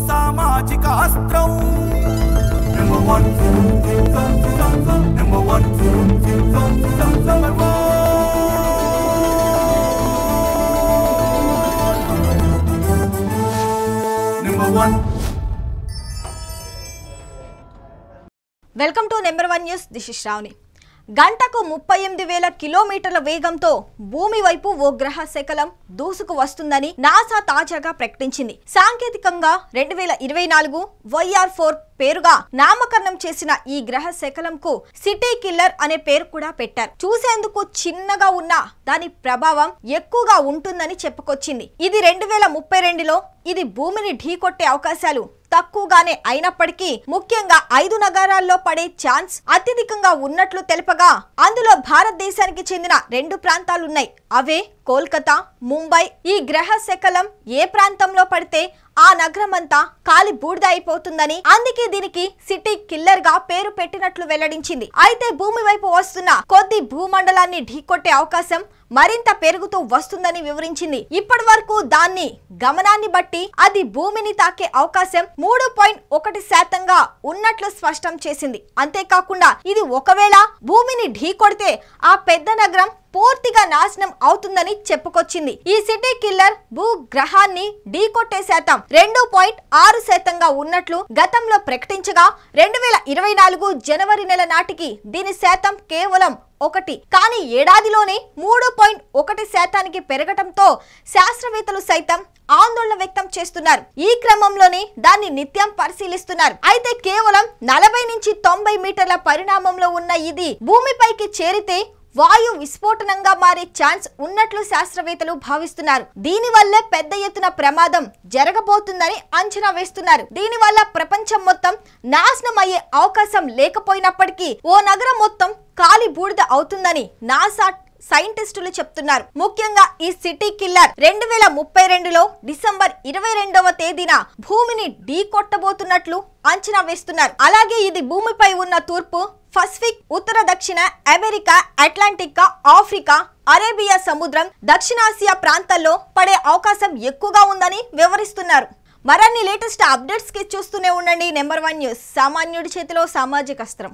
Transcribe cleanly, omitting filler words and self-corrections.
సామాజిక అస్త్రం Number one. Welcome to number 1 news. This is Sravani. గంటకు 38,000 కిలోమీటర్ల వేగంతో భూమి వైపు ఓ గ్రహ శకలం దూసుకు వస్తుందని నాసా తాజాగా ప్రకటించింది. సాంకేతికంగా 2024 YR4 పేరుగా నామకరణం చేసిన ఈ గ్రహ శకలంకు సిటీ కిల్లర్ అనే పేరు కూడా పెట్టారు. చూసేందుకు చిన్నగా ఉన్న దాని ప్రభావం ఎక్కువగా ఉంటుందని చెప్పుకొచ్చింది. ఇది 2032లో ఇది భూమిని ఢీకొట్టే అవకాశాలు తక్కువగానే అయినప్పటికీ ముఖ్యంగా 5 నగరాల్లో పడే ఛాన్స్ అత్యధికంగా ఉన్నట్లు తెలుపగా అందులో భారతదేశానికి చెందిన 2 ప్రాంతాలున్నాయి. అవే కోల్కతా, ముంబై. ఈ గ్రహ శకలం ఏ ప్రాంతంలో పడితే ఆ నగరమంతా కాలి బూడిద అయిపోతుందని అందుకే దీనికి సిటీ కిల్లర్ గా పేరు పెట్టినట్లు వెల్లడించింది. అయితే భూమి వైపు వస్తున్న కొద్ది భూమండలాన్ని ఢీకొట్టే అవకాశం మరింత పెరుగుతూ వస్తుందని వివరించింది. ఇప్పటి వరకు దాన్ని గమనాన్ని బట్టి అది భూమిని తాకే అవకాశం 3.1% ఉన్నట్లు స్పష్టం చేసింది. అంతేకాకుండా ఇది ఒకవేళ భూమిని ఢీకొడితే ఆ పెద్ద నగరం పూర్తిగా నాశనం అవుతుందని చెప్పుకొచ్చింది. ఈ సిటీ కిల్లర్ భూగ్రహాన్ని ఢీకొట్టే శాతం 2.6% ఉన్నట్లు గతంలో ప్రకటించగా 2024 జనవరి నెల నాటికి దీని శాతం కేవలం 1. కానీ ఏడాదిలోనే 3.1% పెరగటంతో శాస్త్రవేత్తలు సైతం ఆందోళన వ్యక్తం చేస్తున్నారు. ఈ క్రమంలోనే దాన్ని నిత్యం పరిశీలిస్తున్నారు. అయితే కేవలం 40 నుంచి 90 మీటర్ల పరిణామంలో ఉన్న ఇది భూమిపైకి చేరితే వాయు విస్ఫోటనంగా మారే ఛాన్స్ ఉన్నట్లు శాస్త్రవేత్తలు భావిస్తున్నారు. దీనివల్లే పెద్ద ఎత్తున ప్రమాదం జరగబోతుందని అంచనా వేస్తున్నారు. దీనివల్ల ప్రపంచం మొత్తం నాశనం అయ్యే అవకాశం లేకపోయినప్పటికీ ఓ నగరం మొత్తం కాలి బూడిద అవుతుందని నాసా సైంటిస్టులు చెప్తున్నారు. ముఖ్యంగా ఈ సిటీ కిల్లర్ 2032లో డిసెంబర్ 22వ తేదీన భూమిని ఢీకొట్టబోతున్నట్లు అంచనా వేస్తున్నారు. అలాగే ఇది భూమిపై ఉన్న తూర్పు పసిఫిక్, ఉత్తర దక్షిణ అమెరికా, అట్లాంటిక్, ఆఫ్రికా, అరేబియా సముద్రం, దక్షిణాసియా ప్రాంతాల్లో పడే అవకాశం ఎక్కువగా ఉందని వివరిస్తున్నారు. మరిన్ని లేటెస్ట్ అప్డేట్స్ కి చూస్తూనే ఉండండి నెంబర్ 1 న్యూస్. సామాన్యుడి చేతిలో సామాజిక అస్త్రం.